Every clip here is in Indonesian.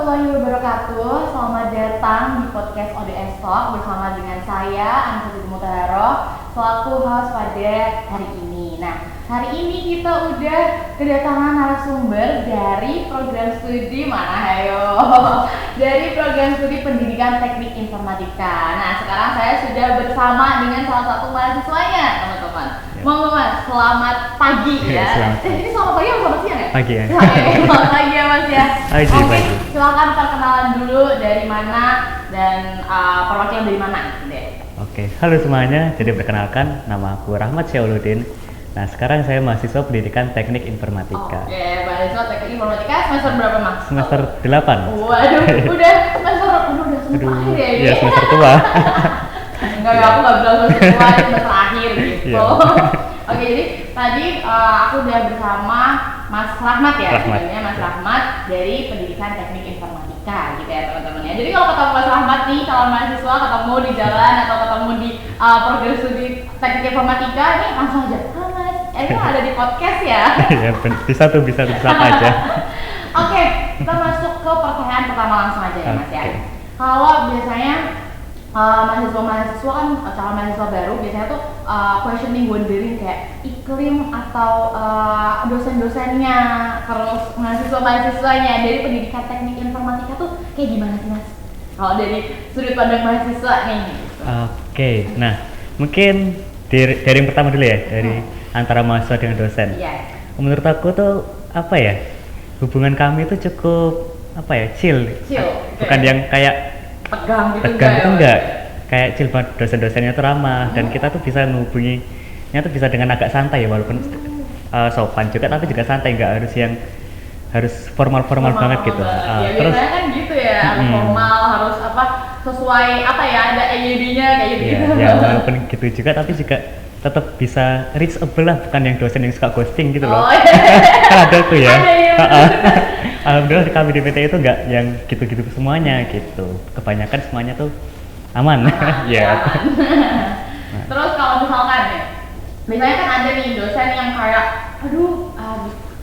warahmatullahi wabarakatuh. Selamat datang di podcast ODS Talk bersama dengan saya Anissa Mutaharo selaku host pada hari ini. Nah, hari ini kita udah kedatangan narasumber dari program studi mana ayo? Dari program studi Pendidikan Teknik Informatika. Nah, sekarang saya sudah bersama dengan salah satu mahasiswanya, teman-teman. Monggo Mas, selamat pagi ya. Selamat pagi. Ini selamat pagi atau selamat siang ya? Pagi ya. Selamat pagi ya Mas ya. Oke, Pagi. silakan perkenalan dulu dari mana dan perwakilan dari mana gitu deh. Oke, halo semuanya. Jadi perkenalkan, nama aku Rahmat Syauluddin. Nah, sekarang saya mahasiswa Pendidikan Teknik Informatika. Oke, mahasiswa Teknik Informatika semester berapa Mas? Semester 8. Waduh, udah semester akhir ya ini. Ya semester tua. Enggak, aku nggak bilang semester tua, semester akhir gitu. Iya. Oke, jadi tadi aku udah bersama Mas Rahmat ya, Rahmat. sebenarnya Mas Rahmat dari Pendidikan Teknik Informatika gitu ya teman-teman ya. Jadi kalau ketemu Mas Rahmat nih, kalau mahasiswa ketemu di jalan atau ketemu di program studi Teknik Informatika, ini langsung aja, halo Mas, ini ada di podcast ya. Ya, bisa tuh apa aja. Oke, kita masuk ke pertanyaan pertama langsung aja ya Mas ya. Oke. Kalau biasanya mahasiswa kan calon mahasiswa baru biasanya tuh questioning, wondering kayak iklim atau dosen-dosennya, terus mahasiswa-mahasiswanya dari Pendidikan Teknik Informatika tuh kayak gimana sih Mas? Kalau dari sudut pandang mahasiswa nih. Oke, nah mungkin dari yang pertama dulu ya, dari antara mahasiswa dengan dosen. Iya. Menurut aku tuh apa ya, hubungan kami itu cukup apa ya, chill. Bukan yang kayak Tegang gitu tegang itu enggak, kayak chill banget, dosen-dosennya tuh ramah dan kita tuh bisa menghubunginya tuh bisa dengan agak santai ya, walaupun sopan juga tapi juga santai, nggak harus yang harus formal banget gitu. Ya, Terus biasanya kan gitu ya, harus formal, harus apa sesuai apa ya, ada EYD-nya kayak gitu. ya walaupun gitu juga tapi juga tetap bisa reachable lah, bukan yang dosen yang suka ghosting gitu loh. Kan ada tuh ya. Ada, iya. Alhamdulillah kami di PT itu nggak yang gitu-gitu semuanya gitu. Kebanyakan semuanya tuh aman. Ya. Terus kalau misalkan ya, biasanya kan ada nih dosen yang kayak, aduh,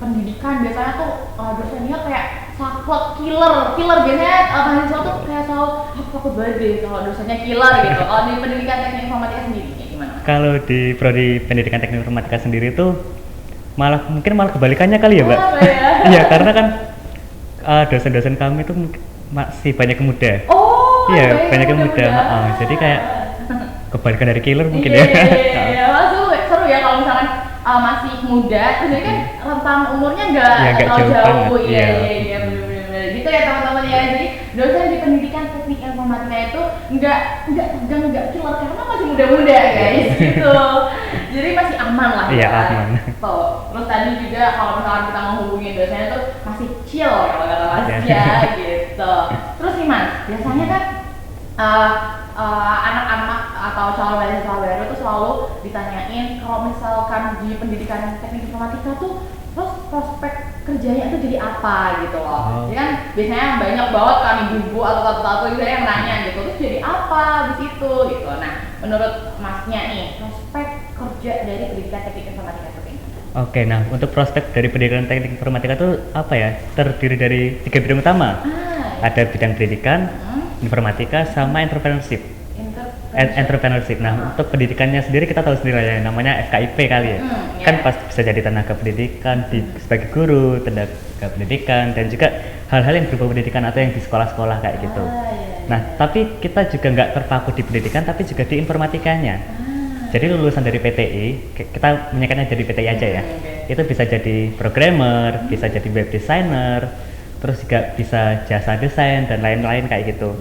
pendidikan biasanya tuh dosennya kayak saklek killer biasanya mahasiswa tuh kayak selalu takut banget deh kalau dosennya killer gitu. Kalau di Pendidikan Teknik Informatika sendiri kayak gimana? Kalau di prodi Pendidikan Teknik Informatika sendiri tuh mungkin malah kebalikannya kali ya, Mbak. Iya, karena kan dosen-dosen kami tuh masih banyak yang muda. Oh, iya, banyak yang muda. Jadi kayak kebalikan dari killer mungkin ya. Iya, seru ya kalau misalkan masih muda, terus ini kan rentang umurnya nggak jauh. Iya, bener-bener gitu ya teman-teman ya. Jadi dosen di Pendidikan Teknik Informatika itu nggak tegang, nggak killer karena masih muda-muda guys, gitu. Jadi masih aman lah. Iya, ya. aman. Tuh, terus tadi juga kalau misalkan kita mau hubungin dosennya tuh masih chill kalau kata Mas ya, gitu. Terus nih Mas, biasanya kan anak-anak atau calon mahasiswa baru tuh selalu ditanyain kalau misalkan di Pendidikan Teknik Informatika tuh terus prospek kerjanya itu jadi apa gitu loh. Jadi kan biasanya banyak banget kan ibu-ibu atau tante-tante gitu yang nanya gitu, terus jadi apa di situ gitu. Nah, menurut Masnya nih, prospek kerja dari Pendidikan Teknik Informatika itu kayak gimana? Oke, nah untuk prospek dari Pendidikan Teknik Informatika itu apa ya? Terdiri dari 3 bidang utama. Ada bidang pendidikan, informatika, sama entrepreneurship. Entrepreneurship. Nah, untuk pendidikannya sendiri kita tahu sendiri ya, namanya FKIP kali ya. Kan pasti bisa jadi tenaga pendidikan, sebagai guru, tenaga pendidikan, dan juga hal-hal yang berupa pendidikan atau yang di sekolah-sekolah kayak gitu. Nah, tapi kita juga nggak terpaku di pendidikan, tapi juga di informatikanya. Jadi lulusan dari PTI, kita menyekannya jadi PTI aja ya. Itu bisa jadi programmer, bisa jadi web designer, terus juga bisa jasa desain dan lain-lain kayak gitu.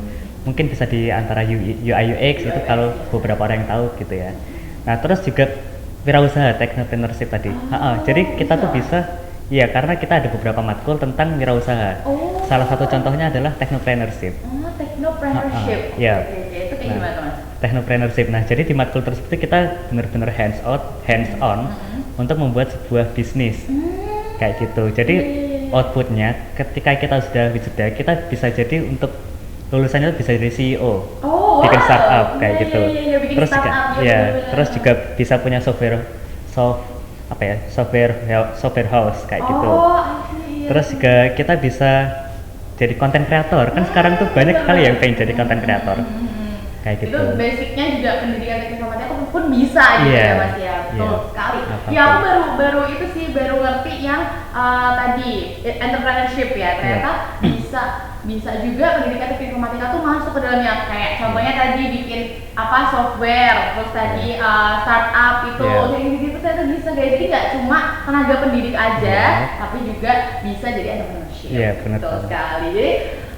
Mungkin bisa di antara UI UX itu kalau beberapa orang yang tahu gitu ya. Nah, terus juga wirausaha, technopreneurship tadi. Jadi kita tuh bisa ya, karena kita ada beberapa matkul tentang wirausaha. Salah satu contohnya adalah technopreneurship. Technopreneurship. Ya. Itu kayak gimana Mas? Technopreneurship. Nah, jadi di matkul tersebut kita benar-benar hands on untuk membuat sebuah bisnis. Kayak gitu. Jadi outputnya ketika kita sudah wisuda, kita bisa jadi untuk lulusannya bisa jadi CEO, bikin startup kayak gitu. Terus juga terus juga bisa punya software house kayak gitu. Terus juga kita bisa jadi konten kreator. Kan sekarang tuh banyak sekali yang pengen jadi konten kreator. Kayak gitu. Itu basicnya juga pendidikan teknik informatika pun bisa gitu ya Mas ya. Betul sekali. Ya aku baru itu sih baru ngerti yang tadi entrepreneurship ya. Ternyata bisa juga pendidikan teknik informatika tuh masuk ke dalamnya, kayak contohnya tadi bikin software, terus tadi startup itu kayak gitu ternyata bisa guys. Jadi nggak cuma tenaga pendidik aja, tapi juga bisa jadi entrepreneurship. Iya, benar. Betul sekali. Jadi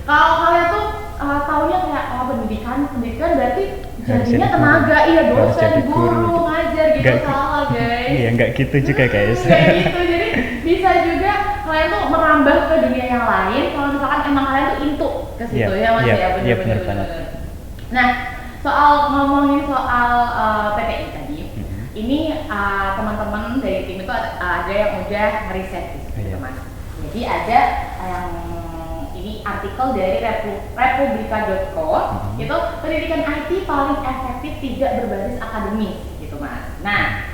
kalau kalian tuh taunya kayak pendidikan berarti jadinya tenaga, dosen, guru, ngajar gitu, salah guys. Iya, nggak gitu juga guys. Nggak gitu, jadi bisa juga kalian tuh merambah ke dunia yang lain kalau misalkan emang kalian tuh into ke situ ya Mas ya, benar banget. Nah, ngomongin soal PTI tadi, ini teman-teman dari tim itu ada yang udah riset gitu Mas. Jadi ada yang ini artikel dari republika.co, itu pendidikan IT paling efektif tidak berbasis akademis gitu Mas. Nah,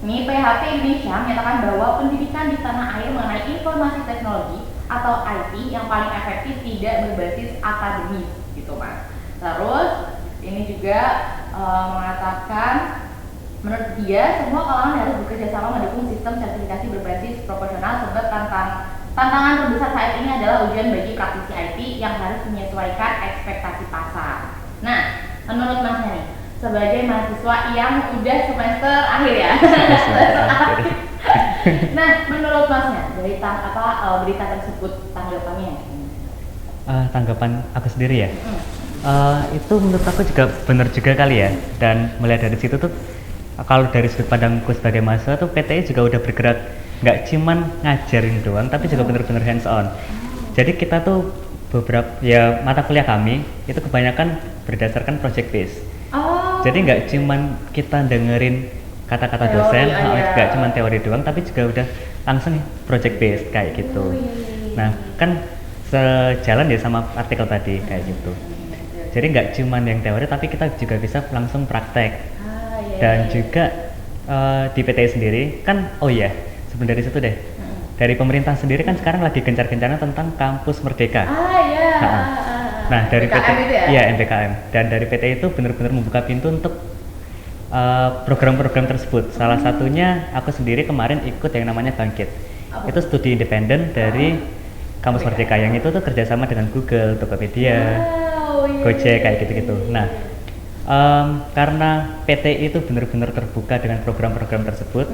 ini PHP Indonesia menyatakan bahwa pendidikan di tanah air mengenai informasi teknologi atau IT yang paling efektif tidak berbasis akademis gitu Mas. Terus ini juga mengatakan menurut dia semua kalangan harus bekerja sama mendukung sistem sertifikasi berbasis proporsional sebab tantangan terbesar saat ini adalah ujian bagi praktisi IT yang harus menyesuaikan ekspektasi pasar. Nah, menurut Masnya nih, sebagai mahasiswa yang udah semester akhir ya. Nah, menurut Masnya dari berita tersebut tanggapannya? Tanggapan aku sendiri ya. Itu menurut aku juga benar juga kali ya. Dan melihat dari situ tuh, kalau dari sudut pandangku sebagai mahasiswa tuh PTI juga udah bergerak nggak cuman ngajarin doang, tapi juga benar-benar hands on. Jadi kita tuh beberapa mata kuliah kami itu kebanyakan berdasarkan project base. Jadi nggak cuman kita dengerin kata-kata dosen, nggak cuman teori doang, tapi juga udah langsung project base kayak gitu. Nah, kan sejalan ya sama artikel tadi kayak gitu. Jadi nggak cuman yang teori, tapi kita juga bisa langsung praktek. Dan juga di PTI sendiri kan, sebelum dari situ deh, dari pemerintah sendiri kan sekarang lagi gencar-gencarnya tentang kampus merdeka. Nah, dari MBKM itu ya? MBKM. Dan dari PTI itu benar-benar membuka pintu untuk program-program tersebut. Salah satunya aku sendiri kemarin ikut yang namanya Bangkit. Itu studi independen dari kampus merdeka, yang itu tuh kerjasama dengan Google, Tokopedia, Gojek kayak gitu-gitu. Nah, karena PTI itu benar-benar terbuka dengan program-program tersebut,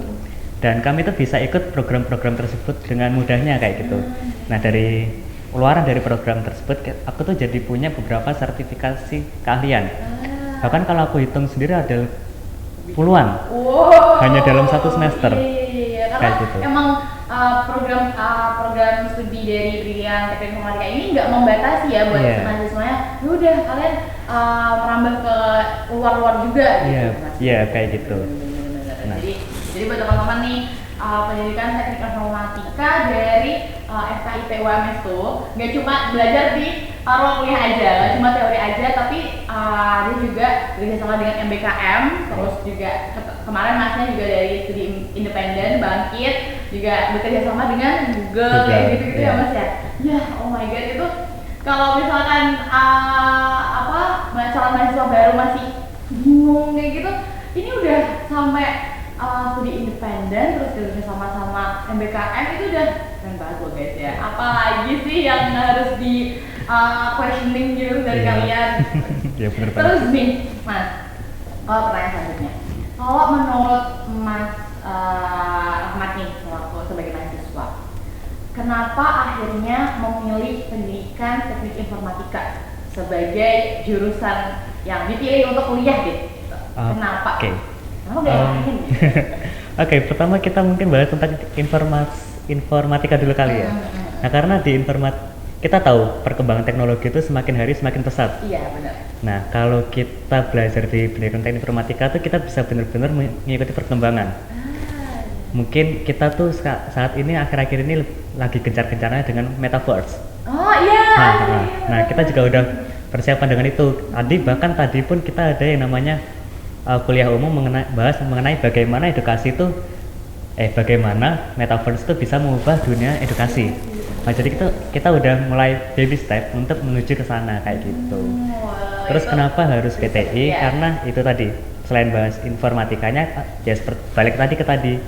dan kami tuh bisa ikut program-program tersebut dengan mudahnya kayak gitu. Nah, dari keluaran dari program tersebut aku tuh jadi punya beberapa sertifikasi keahlian. Bahkan kalau aku hitung sendiri ada puluhan hanya dalam satu semester. Karena gitu. Emang program studi dari pendidikan teknik informatika ini nggak membatasi ya buat mahasiswanya. Udah kalian merambah ke luar-luar juga gitu. Iya, kayak gitu. Jadi buat teman-teman nih, pendidikan teknik informatika dari FKIP UMS tuh nggak cuma belajar di ruang kuliah aja, nggak cuma teori aja, tapi dia juga bekerjasama dengan MBKM, terus juga kemarin Masnya juga dari studi independen Bangkit juga bekerjasama dengan Google kayak gitu-gitu ya Mas ya. Ya, oh my god, itu kalau misalkan calon mahasiswa baru masih bingung kayak gitu, ini udah sampai studi independen terus kerja sama MBKM, itu udah keren banget loh guys ya. Apalagi sih yang harus di questioning gitu dari kalian. Ya, bener banget. Terus nih Mas, pertanyaan selanjutnya, kalau menurut Mas Ahmad nih sebagai mahasiswa, kenapa akhirnya memilih pendidikan teknik informatika sebagai jurusan yang dipilih untuk kuliah deh? Kenapa? Oke, pertama kita mungkin bahas tentang informatika dulu kali ya. Nah, karena di kita tahu perkembangan teknologi itu semakin hari semakin pesat. Iya, benar. Nah, kalau kita belajar di pendidikan teknik informatika tuh kita bisa benar-benar mengikuti perkembangan. Mungkin kita tuh saat ini akhir-akhir ini lagi gencar-gencarnya dengan metaverse. Oh iya. Nah, kita juga udah persiapan dengan itu. Bahkan tadi pun kita ada yang namanya kuliah umum bahas mengenai bagaimana edukasi itu bagaimana metaverse itu bisa mengubah dunia edukasi. Nah, jadi kita udah mulai baby step untuk menuju ke sana kayak gitu. Terus kenapa harus PTI? Ya. Karena itu tadi, selain bahas informatikanya, ya balik tadi ke tadi,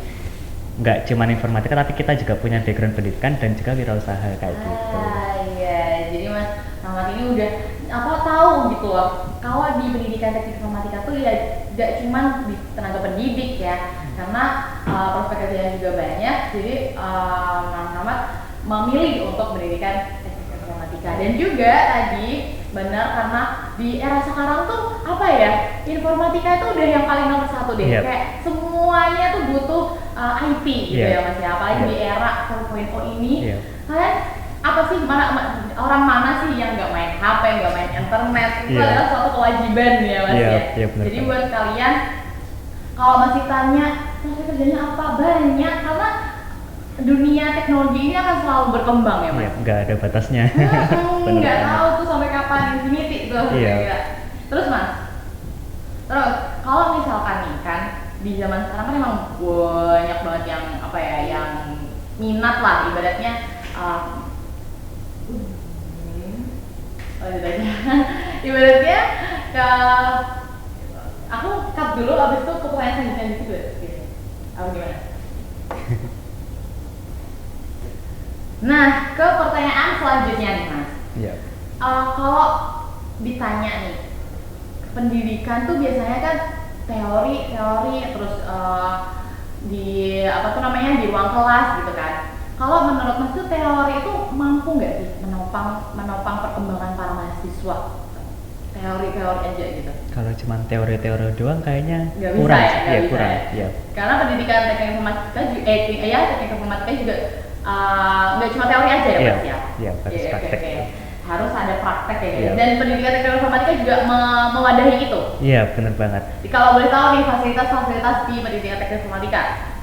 nggak cuma informatika tapi kita juga punya background pendidikan dan juga wirausaha kayak gitu. Iya, jadi Mas Rahmat ini udah tahu gitu loh. Kalau di pendidikan teknik informatika tuh ya nggak cuma di tenaga pendidik ya, karena prospek kerjanya juga banyak. Jadi Mas Rahmat memilih untuk pendidikan teknik informatika dan juga tadi benar karena di era sekarang tuh apa ya, informatika itu udah yang paling nomor satu deh. Kayak semuanya tuh butuh IT gitu ya Mas ya, apalagi di era 4.0 ini. Kalian apa sih orang mana sih yang nggak main HP, nggak main internet? Itu adalah suatu kewajiban ya Mas ya. Jadi buat kalian kalau masih tanya prospek kerjanya apa, banyak, karena dunia teknologi ini akan selalu berkembang ya Mas. Nggak ada batasnya. Nggak tahu tuh sampai kapan infinity tuh. Terus Mas, kalau misalkan nih kan di zaman sekarang kan emang banyak banget yang apa ya, yang minat lah ibaratnya. Ibaratnya aku cut dulu, abis itu ke pertanyaan selanjutnya gitu. Apa gimana? Nah, ke pertanyaan selanjutnya nih Mas. Kalau ditanya nih, pendidikan tuh biasanya kan teori terus di di ruang kelas gitu kan. Kalau menurut Mas tuh teori itu mampu nggak sih menopang perkembangan para mahasiswa? Teori aja gitu. Kalau cuma teori doang kayaknya nggak kurang. Bisa, kurang. Karena pendidikan teknik informatika teknik informatika juga nggak cuma teori aja ya Mas ya. Iya, harus praktek. Harus ada praktek ya guys. Dan pendidikan teknik informatika juga mewadahi itu. Iya, benar banget. Kalau boleh tahu nih fasilitas di pendidikan teknik informatika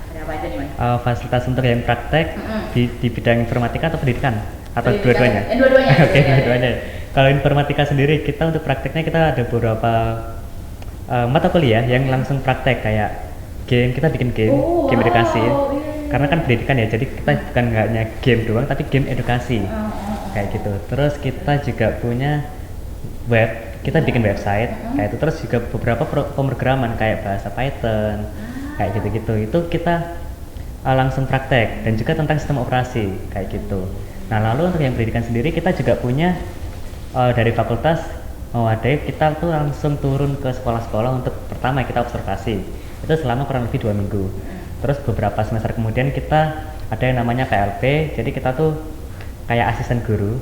ada apa aja nih Mas? Fasilitas untuk yang praktek di bidang informatika atau pendidikan? Atau dua-duanya? Dua-duanya. Oke, dua-duanya. Kalau informatika sendiri, kita untuk prakteknya kita ada beberapa mata kuliah yang langsung praktek, kayak game, kita bikin game edukasi. Karena kan pendidikan ya, jadi kita bukan hanya game doang, tapi game edukasi. Kayak gitu. Terus kita juga punya web, kita bikin website kayak itu. Terus juga beberapa pemrograman kayak bahasa Python, kayak gitu-gitu. Itu kita langsung praktek, dan juga tentang sistem operasi kayak gitu. Nah, lalu untuk yang pendidikan sendiri, kita juga punya dari fakultas mewadai, kita tuh langsung turun ke sekolah-sekolah untuk pertama kita observasi. Itu selama kurang lebih 2 minggu. Terus beberapa semester kemudian kita ada yang namanya PLP, jadi kita tuh kayak asisten guru.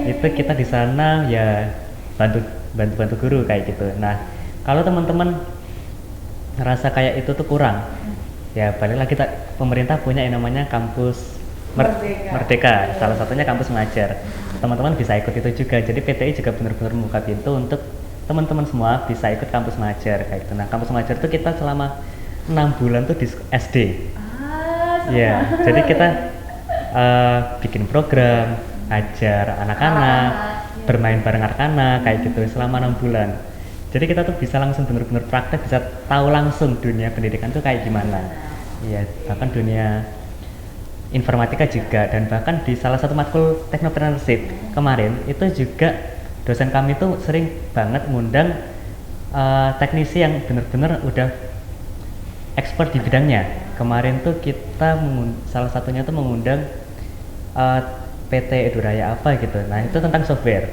Itu kita di sana ya bantu guru kayak gitu. Nah, kalau teman-teman ngerasa kayak itu tuh kurang, ya balik lagi, pemerintah punya yang namanya kampus Merdeka. Salah satunya kampus mengajar. Teman-teman bisa ikut itu juga. Jadi PTI juga benar-benar membuka pintu untuk teman-teman semua bisa ikut kampus mengajar kayak gitu. Nah, kampus mengajar tuh kita selama 6 bulan tuh di SD. Jadi kita bikin program, ajar anak-anak, bermain bareng anak-anak kayak gitu selama 6 bulan. Jadi kita tuh bisa langsung benar-benar praktek, bisa tahu langsung dunia pendidikan tuh kayak gimana. Bahkan dunia informatika juga, dan bahkan di salah satu matkul technopreneurship kemarin itu juga dosen kami tuh sering banget ngundang teknisi yang benar-benar udah expert di bidangnya. Kemarin tuh kita salah satunya tuh mengundang PT Eduraya apa gitu. Nah, itu tentang software.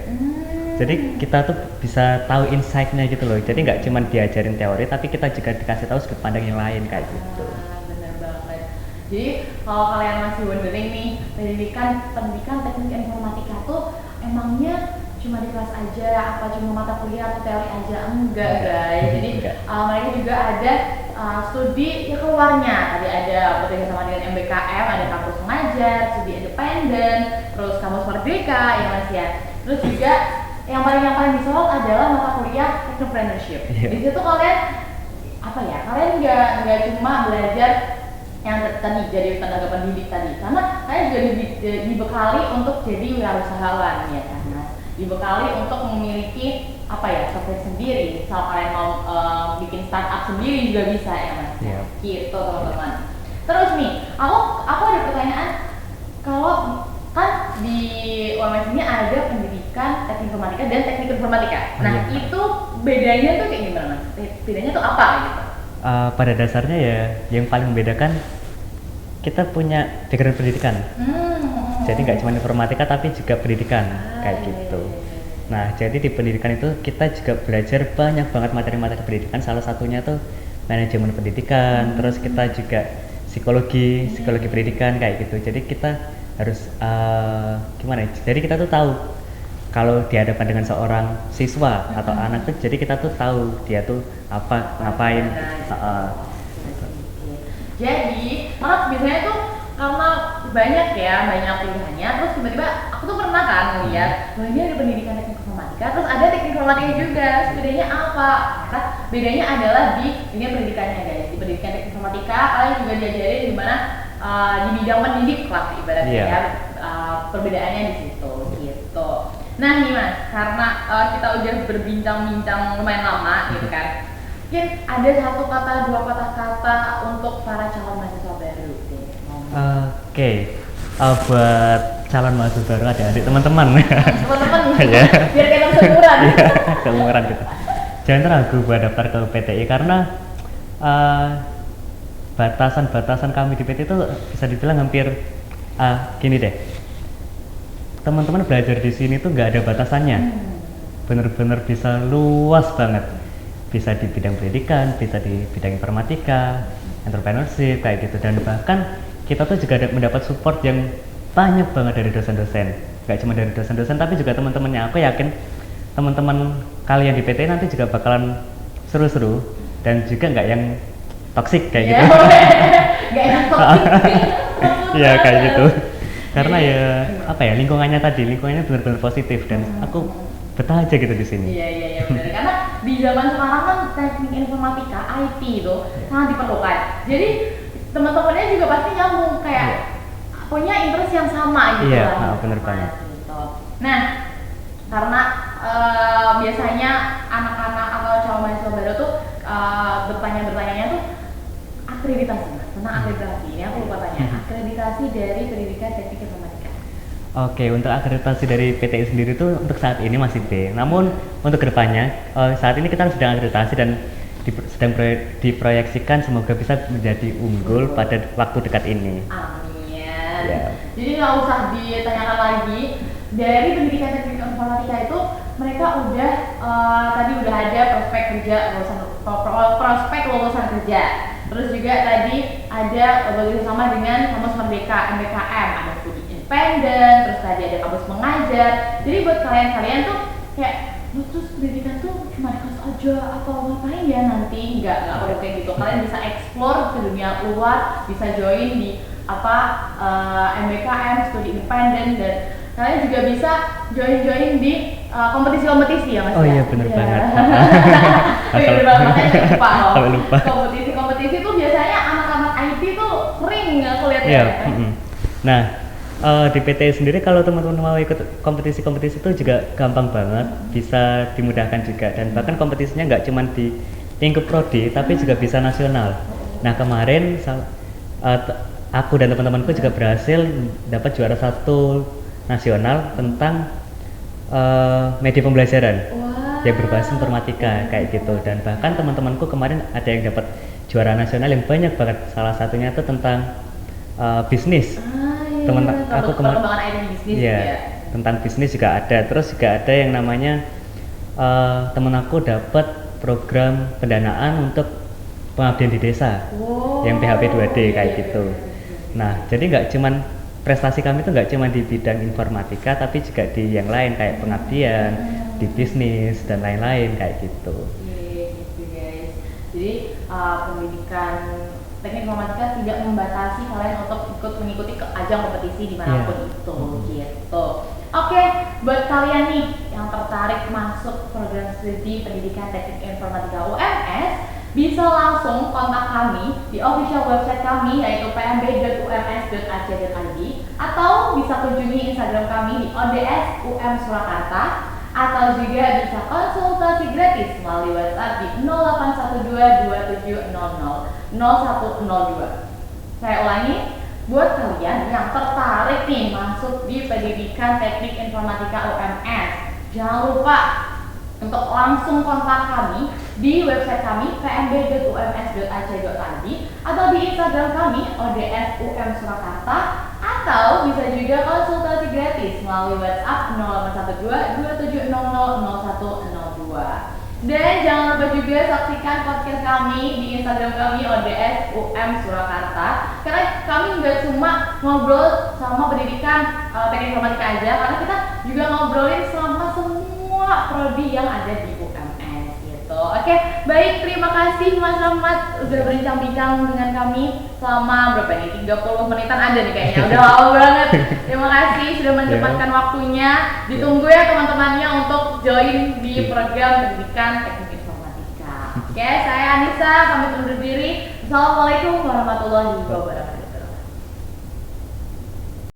Jadi kita tuh bisa tahu insight-nya gitu loh. Jadi nggak cuma diajarin teori, tapi kita juga dikasih tahu sudut pandang yang lain kayak gitu. Bener banget. Jadi kalau kalian masih wondering nih, pendidikan teknik informatika tuh emangnya cuma di kelas aja, apa cuma mata kuliah atau teori aja? Enggak guys. Jadi mereka juga ada studi yang keluarnya. Tadi ada bekerja sama dengan MBKM, ada kampus mengajar, studi independen, terus kampus Merdeka ya Mas ya. Terus juga yang paling disorot adalah mata kuliah entrepreneurship. Di situ kalian kalian nggak cuma belajar yang tadi jadi tenaga pendidik tadi, karena kalian juga dibekali untuk jadi wirausahawan ya kan Mas. Dibekali untuk memiliki software sendiri. Misal kalian mau bikin startup sendiri juga bisa ya Mas. Gitu teman-teman. Terus nih, aku ada pertanyaan. Kalau kan di UMS ini ada pendidikan teknik informatika dan teknik informatika. Nah, itu bedanya tuh kayak gimana? Bedanya tuh apa gitu? Pada dasarnya ya yang paling membedakan kita punya background pendidikan. Jadi nggak cuma informatika tapi juga pendidikan kayak gitu. Nah, jadi di pendidikan itu kita juga belajar banyak banget materi-materi pendidikan. Salah satunya tuh manajemen pendidikan, terus kita juga psikologi pendidikan kayak gitu. Jadi kita harus gimana ya? Jadi kita tuh tahu kalau di hadapan dengan seorang siswa atau anak tuh, jadi kita tuh tahu dia tuh apa ngapain. Jadi malah biasanya tuh karena banyak pilihannya, terus tiba-tiba aku tuh pernah kan ngeliat bahwa ini ada pendidikan teknik informatika, terus ada teknik informatika juga. Bedanya apa? Nah, bedanya adalah di ini pendidikannya guys. Di pendidikan teknik informatika kalian juga diajarin gimana di bidang pendidik lah ibaratnya perbedaannya di situ gitu. Nah nih Mas, karena kita udah berbincang-bincang lumayan lama gitu kan, mungkin ada satu kata, dua kata untuk para calon mahasiswa baru deh. Oke. Buat calon mahasiswa baru adik-adik teman-teman ya. Biar kita seumuran. Seumuran gitu. Jangan ragu buat daftar ke PTI karena batasan-batasan kami di PT itu bisa dibilang hampir gini deh. Teman-teman belajar di sini tuh nggak ada batasannya. Bener-bener bisa luas banget. Bisa di bidang pendidikan, bisa di bidang informatika, entrepreneurship kayak gitu, dan bahkan kita tuh juga mendapat support yang banyak banget dari dosen-dosen. Gak cuma dari dosen-dosen tapi juga teman-temannya. Aku yakin teman-teman kalian di PT nanti juga bakalan seru-seru dan juga nggak yang toksik kayak gitu. Nggak yang toksik. Iya kayak gitu. Karena ya apa ya, lingkungannya benar-benar positif dan aku betah aja gitu di sini. Iya benar. Karena di zaman sekarang kan teknik informatika, IT itu sangat diperlukan. Jadi teman-temannya juga pasti nyambung kayak punya interest yang sama gitu. Iya, benar banget. Gitu. Nah, karena biasanya anak-anak atau calon mahasiswa baru tuh bertanya-bertanyanya tuh akreditasi, tentang akreditasi. Ini aku lupa tanya. Akreditasi dari pendidikan teknik informatika. Oke, untuk akreditasi dari PTI sendiri tuh untuk saat ini masih B. Namun untuk kedepannya, saat ini kita sedang akreditasi dan sedang diproyeksikan semoga bisa menjadi unggul pada waktu dekat ini. Amin. Yeah. Jadi nggak usah ditanyakan lagi. Dari pendidikan teknik informatika itu mereka udah tadi udah ada prospek lulusan kerja. Terus juga tadi ada bekerjasama dengan kampus Merdeka MBKM, ada studi independen, terus tadi ada kampus mengajar. Jadi buat kalian tuh kayak terus pendidikan tuh cuma di kelas aja atau ngapain ya nanti, nggak perlu kayak gitu. Kalian bisa explore ke dunia luar, bisa join di MBKM studi independen, dan kalian juga bisa join di kompetisi-kompetisi ya Mas. Oh iya benar banget. Bener banget, makanya lupa. Kompetisi tuh biasanya anak-anak IT tuh sering aku lihat ya. Nah, di PT sendiri kalau teman-teman mau ikut kompetisi-kompetisi itu juga gampang banget, bisa dimudahkan juga, dan bahkan kompetisinya nggak cuma di lingkup prodi tapi juga bisa nasional. Nah kemarin aku dan teman-temanku juga berhasil dapat juara 1 nasional tentang media pembelajaran yang berbasis informatika kayak gitu, dan bahkan teman-temanku kemarin ada yang dapat juara nasional yang banyak banget. Salah satunya itu tentang bisnis. Aku kemarin tentang bisnis juga ada. Terus juga ada yang namanya temen aku dapat program pendanaan untuk pengabdian di desa yang PHP 2D kayak gitu. Nah jadi nggak cuman prestasi kami itu nggak cuma di bidang informatika tapi juga di yang lain kayak pengabdian, di bisnis dan lain-lain kayak gitu. Gitu guys. Jadi pendidikan teknik informatika tidak membatasi kalian untuk mengikuti ajang kompetisi dimanapun itu gitu. Oke, buat kalian nih yang tertarik masuk program studi pendidikan teknik informatika UMS, bisa langsung kontak kami di official website kami yaitu pmb.ums.ac.id, atau bisa kunjungi Instagram kami di ODS UM Surakarta, atau juga bisa konsultasi gratis melalui WhatsApp di 0812 2700 0102. Saya ulangi, buat kalian yang tertarik nih masuk di pendidikan teknik informatika UMS, jangan lupa untuk langsung kontak kami di website kami pmb.ums.ac.id atau di Instagram kami ODS UM Surakarta, atau bisa juga konsultasi gratis melalui WhatsApp 0812 2700 0102. Dan jangan lupa juga saksikan podcast kami di Instagram kami ODS UM Surakarta, karena kami nggak cuma ngobrol sama pendidikan teknik informatika aja, karena kita juga ngobrolin sama semua prodi yang ada di UMS gitu. Oke, baik, terima kasih Mas Rahmat udah berbincang-bincang dengan kami selama berapa nih? 30 menitan ada nih kayaknya. Udah lama banget. Terima kasih sudah menyempatkan waktunya. Ditunggu ya teman-temannya untuk join di program pendidikan teknik informatika. Oke, saya Anissa, pamit undur diri. Assalamualaikum warahmatullahi wabarakatuh.